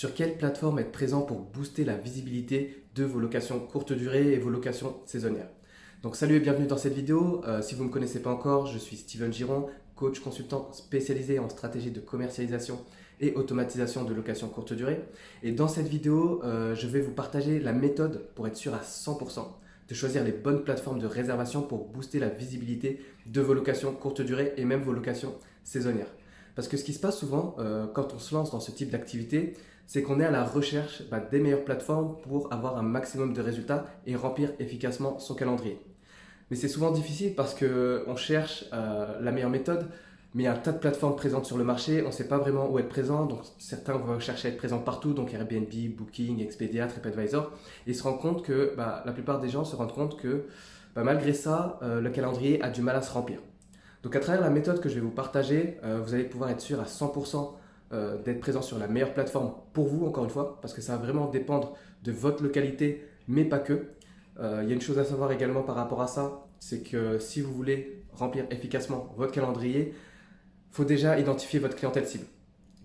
Sur quelle plateforme être présent pour booster la visibilité de vos locations courte durée et vos locations saisonnières? Donc salut et bienvenue dans cette vidéo. Si vous ne me connaissez pas encore, je suis Steven Giron, coach consultant spécialisé en stratégie de commercialisation et automatisation de location courte durée. Et dans cette vidéo, je vais vous partager la méthode pour être sûr à 100% de choisir les bonnes plateformes de réservation pour booster la visibilité de vos locations courte durée et même vos locations saisonnières. Parce que ce qui se passe souvent quand on se lance dans ce type d'activité, c'est qu'on est à la recherche des meilleures plateformes pour avoir un maximum de résultats et remplir efficacement son calendrier. Mais c'est souvent difficile parce qu'on cherche la meilleure méthode, mais il y a un tas de plateformes présentes sur le marché, on ne sait pas vraiment où être présent, donc certains vont chercher à être présents partout, donc Airbnb, Booking, Expedia, TripAdvisor, et se rendent compte que la plupart des gens se rendent compte que malgré ça, le calendrier a du mal à se remplir. Donc à travers la méthode que je vais vous partager, vous allez pouvoir être sûr à 100% d'être présent sur la meilleure plateforme pour vous, encore une fois, parce que ça va vraiment dépendre de votre localité, mais pas que. Il y a une chose à savoir également par rapport à ça, c'est que si vous voulez remplir efficacement votre calendrier, il faut déjà identifier votre clientèle cible.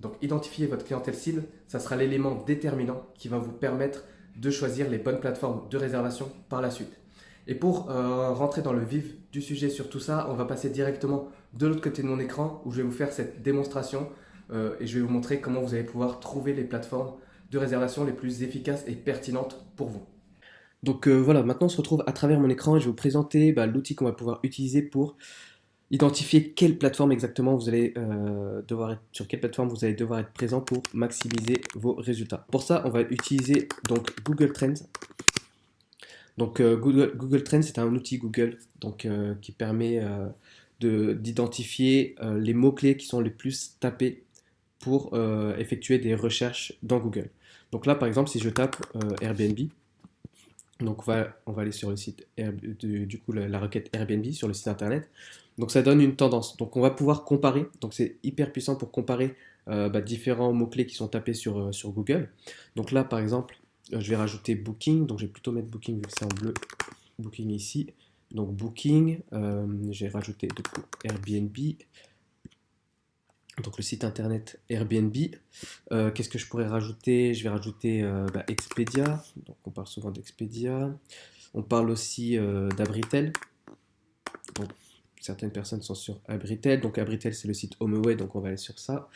Donc identifier votre clientèle cible, ça sera l'élément déterminant qui va vous permettre de choisir les bonnes plateformes de réservation par la suite. Et pour rentrer dans le vif du sujet sur tout ça, on va passer directement de l'autre côté de mon écran où je vais vous faire cette démonstration et je vais vous montrer comment vous allez pouvoir trouver les plateformes de réservation les plus efficaces et pertinentes pour vous. Donc voilà, maintenant on se retrouve à travers mon écran et je vais vous présenter l'outil qu'on va pouvoir utiliser pour identifier quelle plateforme exactement vous allez sur quelle plateforme vous allez devoir être présent pour maximiser vos résultats. Pour ça, on va utiliser donc Google Trends. Donc Google Trends, c'est un outil Google qui permet d'identifier les mots-clés qui sont les plus tapés pour effectuer des recherches dans Google. Donc là, par exemple, si je tape Airbnb, donc on va aller sur le site, du coup la requête Airbnb sur le site internet. Donc ça donne une tendance. Donc on va pouvoir comparer. Donc c'est hyper puissant pour comparer différents mots-clés qui sont tapés sur Google. Donc là, par exemple, je vais rajouter Booking. Donc je vais plutôt mettre Booking vu que c'est en bleu. Booking ici. Donc Booking, j'ai rajouté du coup Airbnb. Donc le site internet Airbnb. Qu'est-ce que je pourrais rajouter? Je vais rajouter Expedia. Donc on parle souvent d'Expedia. On parle aussi d'Abritel. Donc certaines personnes sont sur Abritel. Donc Abritel c'est le site HomeAway, donc on va aller sur ça.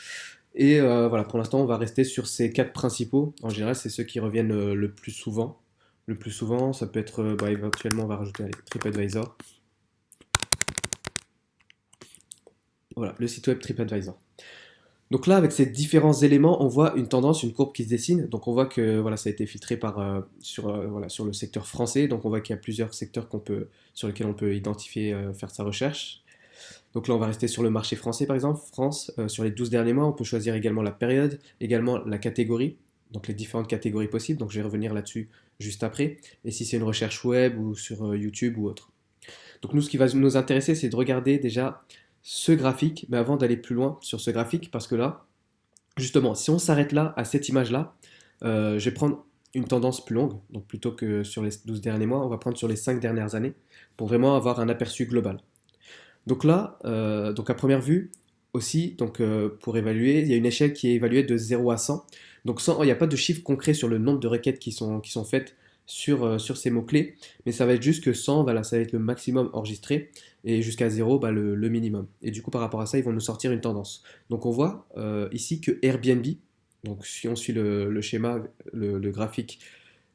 Et voilà, pour l'instant on va rester sur ces quatre principaux. En général c'est ceux qui reviennent le plus souvent. Le plus souvent, ça peut être éventuellement on va rajouter TripAdvisor. Voilà, le site web TripAdvisor. Donc là, avec ces différents éléments, on voit une tendance, une courbe qui se dessine. Donc on voit que voilà, ça a été filtré sur le secteur français. Donc on voit qu'il y a plusieurs secteurs sur lesquels on peut identifier, faire sa recherche. Donc là, on va rester sur le marché français, par exemple. France, sur les 12 derniers mois, on peut choisir également la période, également la catégorie, donc les différentes catégories possibles. Donc je vais revenir là-dessus juste après. Et si c'est une recherche web ou sur YouTube ou autre. Donc nous, ce qui va nous intéresser, c'est de regarder déjà ce graphique, mais avant d'aller plus loin sur ce graphique, parce que là, justement, si on s'arrête là, à cette image-là, je vais prendre une tendance plus longue, donc plutôt que sur les 12 derniers mois, on va prendre sur les 5 dernières années, pour vraiment avoir un aperçu global. Donc là, donc à première vue, aussi, pour évaluer, il y a une échelle qui est évaluée de 0 à 100. Donc 100, il n'y a pas de chiffre concret sur le nombre de requêtes qui sont faites sur ces mots-clés, mais ça va être juste que 100, voilà, ça va être le maximum enregistré, et jusqu'à 0, le minimum. Et du coup, par rapport à ça, ils vont nous sortir une tendance. Donc on voit ici que Airbnb, donc si on suit le schéma, le graphique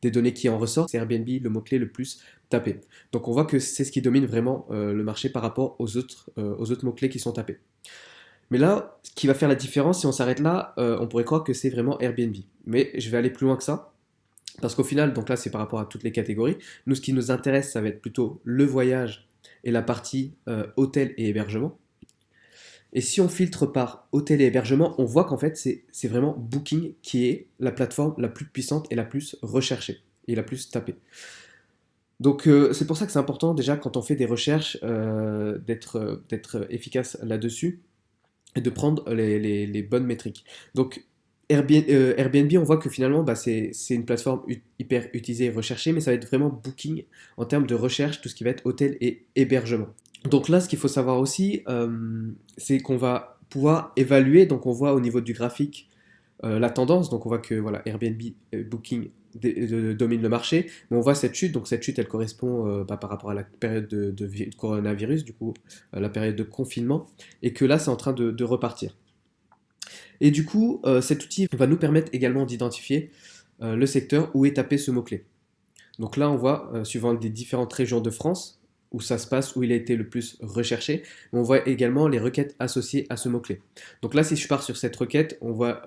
des données qui en ressortent, c'est Airbnb le mot-clé le plus tapé. Donc on voit que c'est ce qui domine vraiment le marché par rapport aux autres mots-clés qui sont tapés. Mais là, ce qui va faire la différence, si on s'arrête là, on pourrait croire que c'est vraiment Airbnb. Mais je vais aller plus loin que ça. Parce qu'au final, donc là c'est par rapport à toutes les catégories, nous ce qui nous intéresse ça va être plutôt le voyage et la partie hôtel et hébergement. Et si on filtre par hôtel et hébergement, on voit qu'en fait c'est vraiment Booking qui est la plateforme la plus puissante et la plus recherchée et la plus tapée. Donc c'est pour ça que c'est important déjà quand on fait des recherches d'être efficace là-dessus et de prendre les bonnes métriques. Donc Airbnb, on voit que finalement, c'est une plateforme hyper utilisée et recherchée, mais ça va être vraiment Booking en termes de recherche, tout ce qui va être hôtel et hébergement. Donc là, ce qu'il faut savoir aussi, c'est qu'on va pouvoir évaluer, donc on voit au niveau du graphique la tendance. Donc on voit que voilà, Airbnb, Booking domine le marché, mais on voit cette chute. Donc cette chute, elle correspond par rapport à la période de coronavirus, du coup, la période de confinement, et que là, c'est en train de repartir. Et du coup, cet outil va nous permettre également d'identifier le secteur où est tapé ce mot-clé. Donc là, on voit, suivant les différentes régions de France, où ça se passe, où il a été le plus recherché, on voit également les requêtes associées à ce mot-clé. Donc là, si je pars sur cette requête, on voit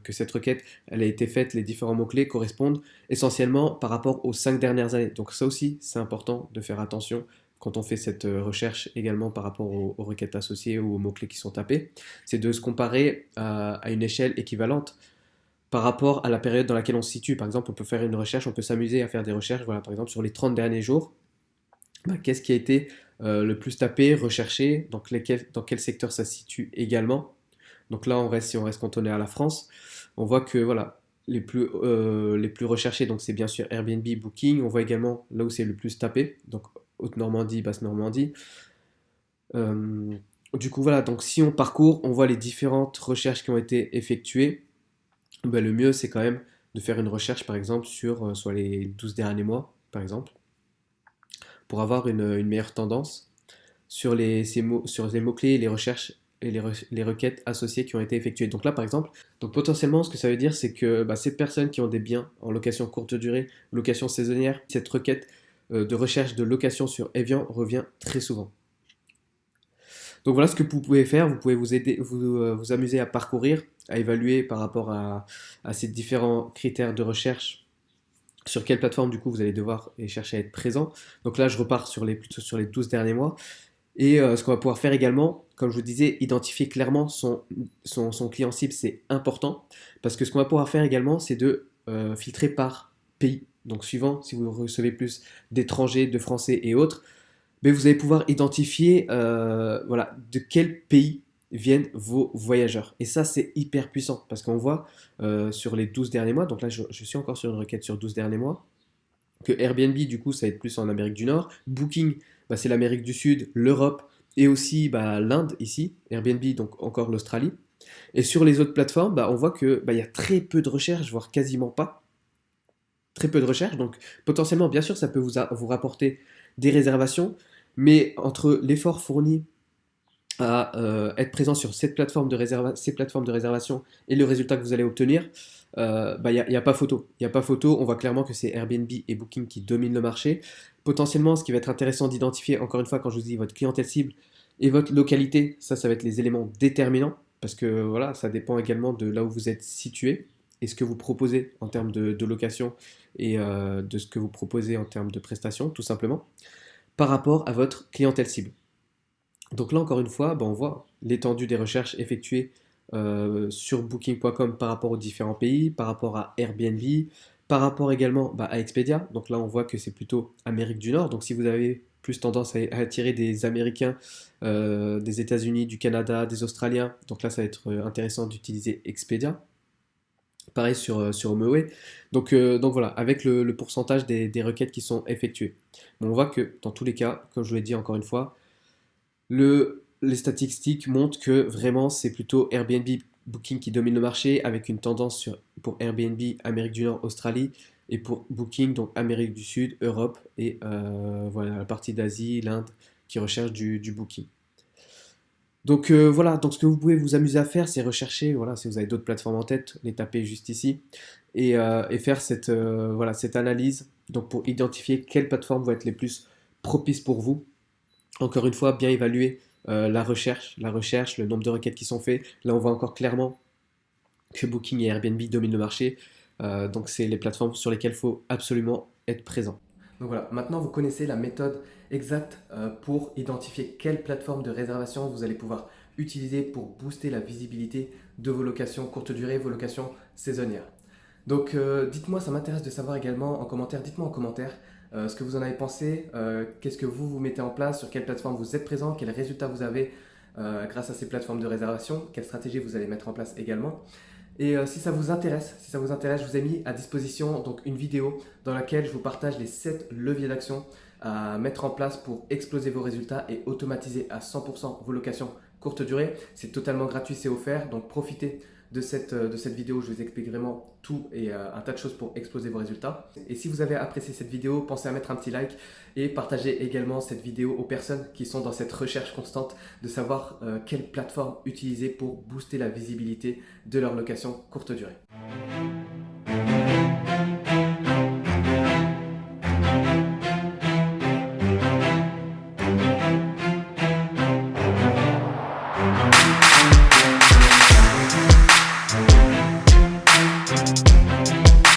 que cette requête, elle a été faite, les différents mots-clés correspondent essentiellement par rapport aux 5 dernières années. Donc ça aussi, c'est important de faire attention quand on fait cette recherche également par rapport aux requêtes associées ou aux mots-clés qui sont tapés, c'est de se comparer à une échelle équivalente par rapport à la période dans laquelle on se situe. Par exemple, on peut faire une recherche, on peut s'amuser à faire des recherches, voilà, par exemple, sur les 30 derniers jours, bah, qu'est-ce qui a été le plus tapé, recherché, dans quel secteur ça se situe également. Donc là, si on reste cantonné à la France, on voit que voilà, les plus recherchés, donc c'est bien sûr Airbnb, Booking. On voit également là où c'est le plus tapé, donc Haute-Normandie, Basse-Normandie. Euh, du coup, voilà, donc si on parcourt, on voit les différentes recherches qui ont été effectuées. Ben, le mieux, c'est quand même de faire une recherche, par exemple, sur les 12 derniers mois, par exemple, pour avoir une meilleure tendance sur les mots-clés, les recherches et les requêtes associées qui ont été effectuées. Donc là, par exemple, donc potentiellement, ce que ça veut dire, c'est que bah, ces personnes qui ont des biens en location courte durée, location saisonnière, cette requête de recherche de location sur Evian revient très souvent. Donc voilà ce que vous pouvez faire, vous pouvez vous amuser à parcourir, à évaluer par rapport à ces différents critères de recherche sur quelle plateforme du coup vous allez devoir et chercher à être présent. Donc là je repars plutôt sur les 12 derniers mois. Et ce qu'on va pouvoir faire également, comme je vous disais, identifier clairement son client cible, c'est important. Parce que ce qu'on va pouvoir faire également, c'est de filtrer par pays. Donc suivant, si vous recevez plus d'étrangers, de Français et autres, mais vous allez pouvoir identifier voilà, de quel pays viennent vos voyageurs. Et ça, c'est hyper puissant parce qu'on voit sur les 12 derniers mois, donc là je suis encore sur une requête sur 12 derniers mois, que Airbnb, du coup, ça va être plus en Amérique du Nord. Booking, bah, c'est l'Amérique du Sud, l'Europe et aussi bah, l'Inde ici. Airbnb, donc encore l'Australie. Et sur les autres plateformes, bah, on voit que bah, y a très peu de recherches, voire quasiment pas. Très peu de recherches. Donc potentiellement, bien sûr, ça peut vous rapporter des réservations. Mais entre l'effort fourni à être présent sur ces plateformes de réservation et le résultat que vous allez obtenir, bah, y a pas photo. Il n'y a pas photo, on voit clairement que c'est Airbnb et Booking qui dominent le marché. Potentiellement, ce qui va être intéressant d'identifier, encore une fois, quand je vous dis votre clientèle cible et votre localité, ça va être les éléments déterminants, parce que voilà, ça dépend également de là où vous êtes situé et ce que vous proposez en termes de location et de ce que vous proposez en termes de prestations, tout simplement, par rapport à votre clientèle cible. Donc là, encore une fois, bah, on voit l'étendue des recherches effectuées sur Booking.com par rapport aux différents pays, par rapport à Airbnb, par rapport également bah, à Expedia. Donc là, on voit que c'est plutôt Amérique du Nord. Donc si vous avez plus tendance à attirer des Américains, des États-Unis, du Canada, des Australiens, donc là, ça va être intéressant d'utiliser Expedia. Pareil sur HomeAway. Donc voilà, avec le pourcentage des requêtes qui sont effectuées. Mais on voit que dans tous les cas, comme je vous l'ai dit encore une fois, les statistiques montrent que vraiment c'est plutôt Airbnb Booking qui domine le marché avec une tendance pour Airbnb Amérique du Nord, Australie et pour Booking donc Amérique du Sud, Europe et voilà la partie d'Asie, l'Inde qui recherche du Booking. Donc voilà, donc ce que vous pouvez vous amuser à faire, c'est rechercher, voilà, si vous avez d'autres plateformes en tête, les taper juste ici et faire voilà, cette analyse donc pour identifier quelles plateformes vont être les plus propices pour vous. Encore une fois, bien évaluer la recherche, le nombre de requêtes qui sont faites. Là, on voit encore clairement que Booking et Airbnb dominent le marché. Donc, c'est les plateformes sur lesquelles il faut absolument être présent. Donc voilà, maintenant vous connaissez la méthode exacte pour identifier quelle plateforme de réservation vous allez pouvoir utiliser pour booster la visibilité de vos locations courte durée, vos locations saisonnières. Donc dites-moi, ça m'intéresse de savoir également en commentaire, dites-moi en commentaire ce que vous en avez pensé, qu'est-ce que vous mettez en place, sur quelle plateforme vous êtes présent, quels résultats vous avez grâce à ces plateformes de réservation, quelle stratégie vous allez mettre en place également. Et si ça vous intéresse, je vous ai mis à disposition donc une vidéo dans laquelle je vous partage les 7 leviers d'action à mettre en place pour exploser vos résultats et automatiser à 100% vos locations courte durée. C'est totalement gratuit, c'est offert, donc profitez de cette vidéo. Je vous explique vraiment tout et un tas de choses pour exploser vos résultats. Et si vous avez apprécié cette vidéo, pensez à mettre un petit like et partagez également cette vidéo aux personnes qui sont dans cette recherche constante de savoir quelle plateforme utiliser pour booster la visibilité de leur location courte durée.